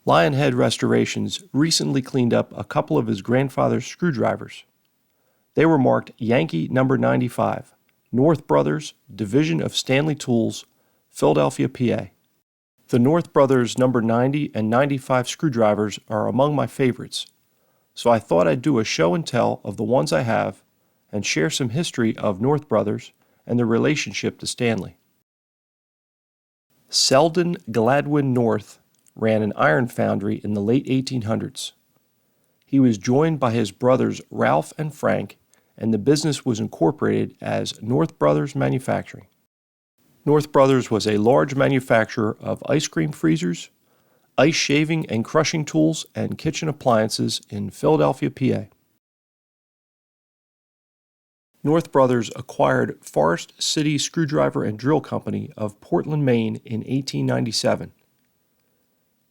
Lionhead Restorations recently cleaned up a couple of his grandfather's screwdrivers. They were marked Yankee number 95, North Brothers, Division of Stanley Tools, Philadelphia, PA. The North Brothers number 90 and 95 screwdrivers are among my favorites, so I thought I'd do a show and tell of the ones I have and share some history of North Brothers and their relationship to Stanley. Selden Gladwin North ran an iron foundry in the late 1800s. He was joined by his brothers Ralph and Frank, and the business was incorporated as North Brothers Manufacturing. North Brothers was a large manufacturer of ice cream freezers, ice shaving and crushing tools, and kitchen appliances in Philadelphia, PA. North Brothers acquired Forest City Screwdriver and Drill Company of Portland, Maine in 1897.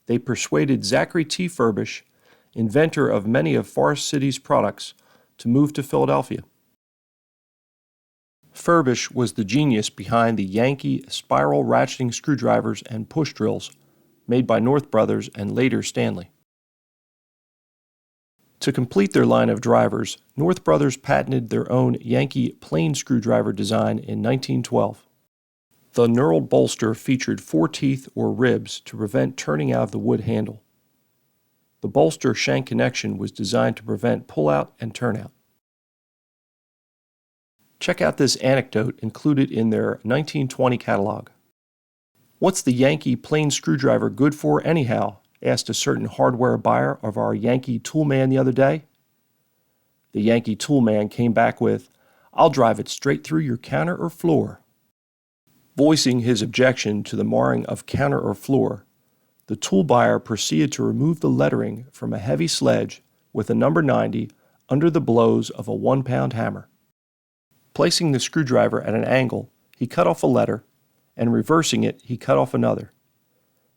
They persuaded Zachary T. Furbish, inventor of many of Forest City's products, to move to Philadelphia. Furbish was the genius behind the Yankee spiral ratcheting screwdrivers and push drills made by North Brothers and later Stanley. To complete their line of drivers, North Brothers patented their own Yankee plain screwdriver design in 1912. The knurled bolster featured 4 teeth or ribs to prevent turning out of the wood handle. The bolster shank connection was designed to prevent pull-out and turnout. Check out this anecdote included in their 1920 catalog. "What's the Yankee plain screwdriver good for anyhow?" asked a certain hardware buyer of our Yankee toolman the other day. The Yankee toolman came back with, "I'll drive it straight through your counter or floor." Voicing his objection to the marring of counter or floor, the tool buyer proceeded to remove the lettering from a heavy sledge with a number 90 under the blows of a 1-pound hammer. Placing the screwdriver at an angle, he cut off a letter, and reversing it, he cut off another.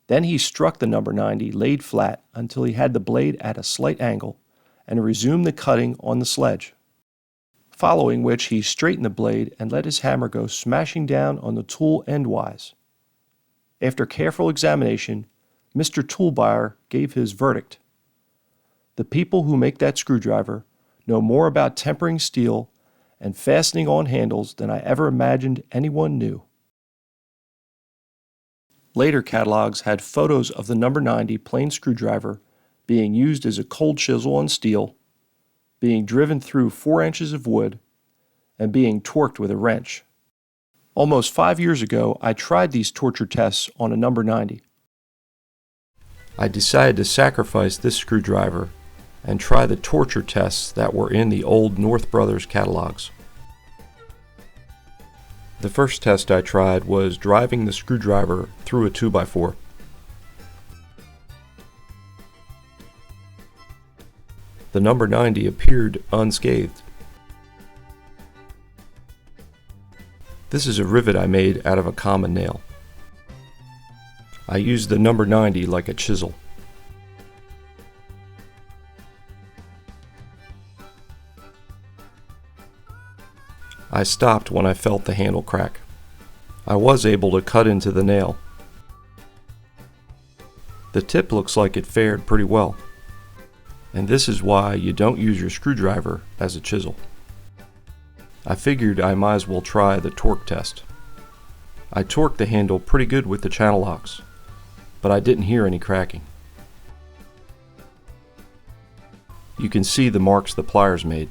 Then he struck the number 90 laid flat until he had the blade at a slight angle, and resumed the cutting on the sledge. Following which he straightened the blade and let his hammer go smashing down on the tool endwise. After careful examination, Mr. Tool Buyer gave his verdict. "The people who make that screwdriver know more about tempering steel and fastening on handles than I ever imagined anyone knew." Later catalogs had photos of the number 90 plain screwdriver being used as a cold chisel on steel, being driven through 4 inches of wood, and being torqued with a wrench. Almost 5 years ago, I tried these torture tests on a number 90. I decided to sacrifice this screwdriver and try the torture tests that were in the old North Brothers catalogs. The first test I tried was driving the screwdriver through a 2x4. The number 90 appeared unscathed. This is a rivet I made out of a common nail. I used the number 90 like a chisel. I stopped when I felt the handle crack. I was able to cut into the nail. The tip looks like it fared pretty well, and this is why you don't use your screwdriver as a chisel. I figured I might as well try the torque test. I torqued the handle pretty good with the channel locks, but I didn't hear any cracking. You can see the marks the pliers made.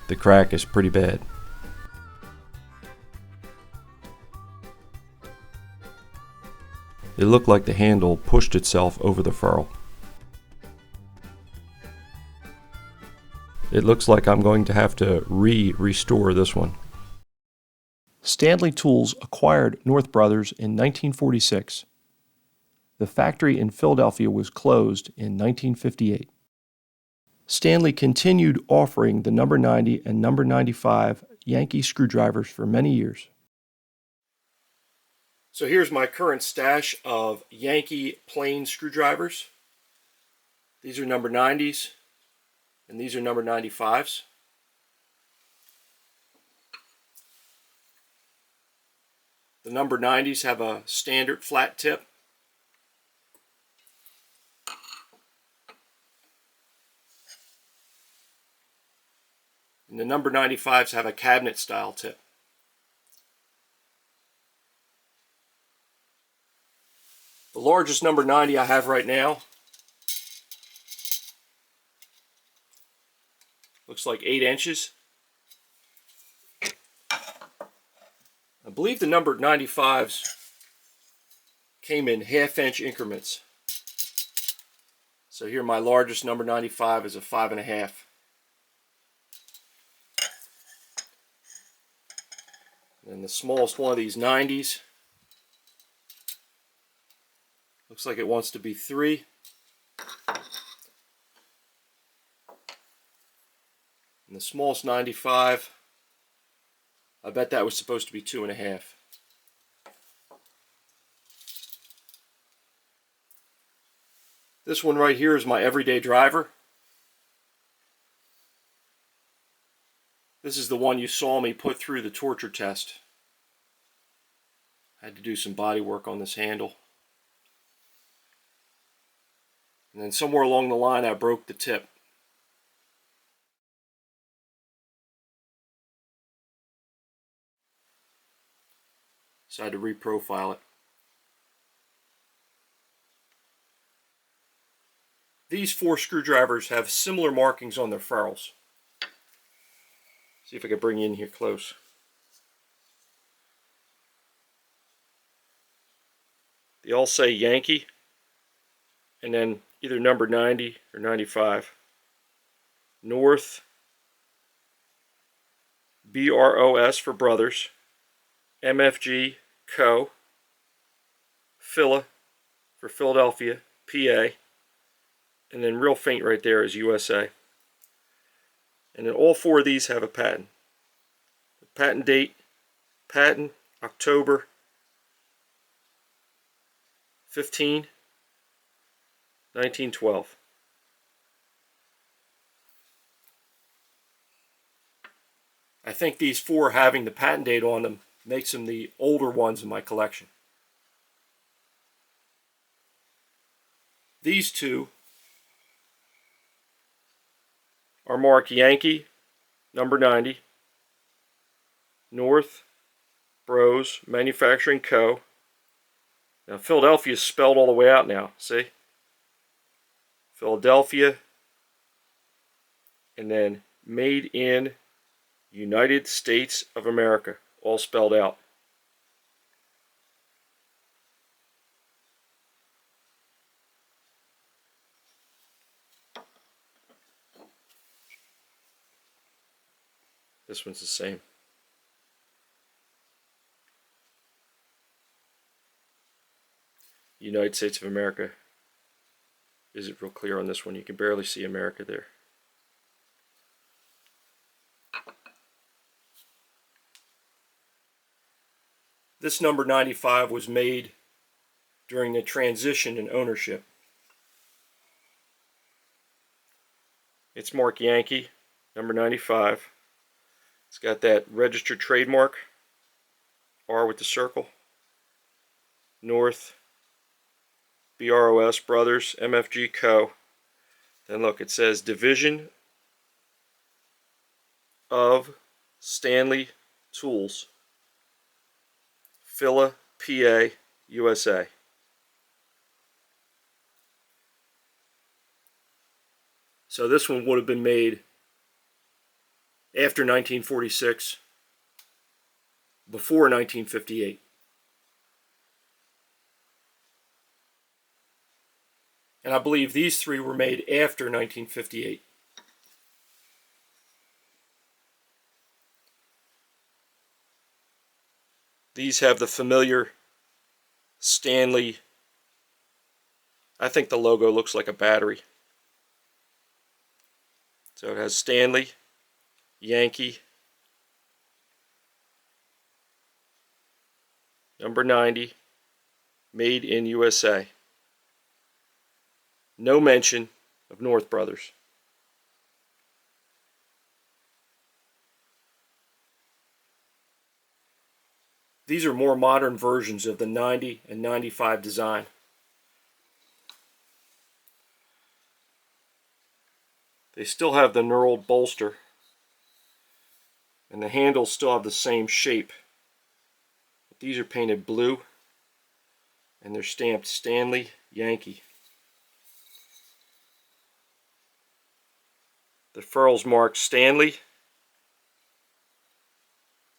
The crack is pretty bad. It looked like the handle pushed itself over the ferrule. It looks like I'm going to have to restore this one. Stanley Tools acquired North Brothers in 1946. The factory in Philadelphia was closed in 1958. Stanley continued offering the number 90 and number 95 Yankee screwdrivers for many years. So here's my current stash of Yankee plain screwdrivers. These are number 90s, and these are number 95s. The number 90s have a standard flat tip. And the number 95s have a cabinet style tip. The largest number 90 I have right now looks like 8 inches. I believe the number 95s came in half-inch increments. So here my largest number 95 is a 5.5. And the smallest one of these 90s looks like it wants to be 3. And the smallest 95, I bet that was supposed to be 2.5. This one right here is my everyday driver. This is the one you saw me put through the torture test. I had to do some body work on this handle. And then somewhere along the line I broke the tip. So I had to reprofile it. These 4 screwdrivers have similar markings on their ferrules. See if I can bring you in here close. They all say Yankee, and then either number 90 or 95. North, BROS for brothers, MFG, Co, Phila for Philadelphia, PA, and then real faint right there is USA. And then all 4 of these have a patent. The patent date, patent October 15, 1912. I think these 4 having the patent date on them makes them the older ones in my collection. These 2 are marked Yankee, number 90, North, Bros, Manufacturing Co. Now Philadelphia is spelled all the way out now, see? Philadelphia, and then made in United States of America, all spelled out. This one's the same. United States of America isn't real clear on this one. You can barely see America there. This number 95 was made during the transition in ownership. It's marked Yankee, number 95. It's got that registered trademark, R with the circle, North, BROS, Brothers, MFG Co. Then look, it says Division of Stanley Tools, Phila, PA, USA. So this one would have been made after 1946, before 1958. And I believe these 3 were made after 1958. These have the familiar Stanley. I think the logo looks like a battery. So it has Stanley, Yankee, number 90, made in USA. No mention of North Brothers. These are more modern versions of the 90 and 95 design. They still have the knurled bolster, and the handles still have the same shape. But these are painted blue, and they're stamped Stanley, Yankee. The ferrule's marked Stanley,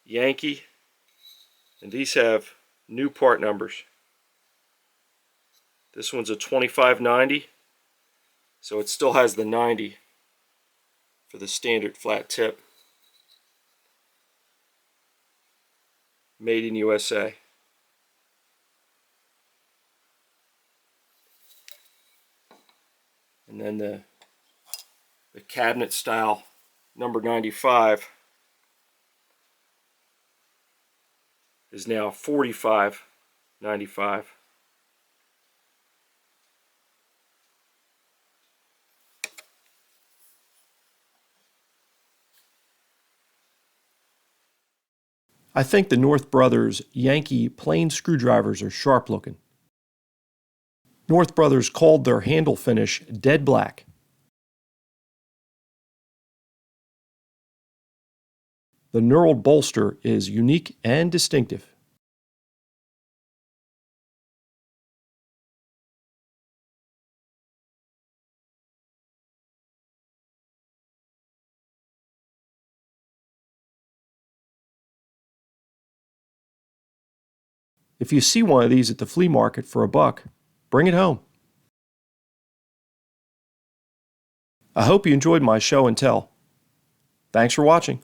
Yankee, and these have new part numbers. This one's a 2590, so it still has the 90 for the standard flat tip. Made in USA. And then the cabinet style number 95 is now 45.95. I think the North Brothers Yankee plain screwdrivers are sharp looking. North Brothers called their handle finish dead black. The knurled bolster is unique and distinctive. If you see one of these at the flea market for $1, bring it home. I hope you enjoyed my show and tell. Thanks for watching.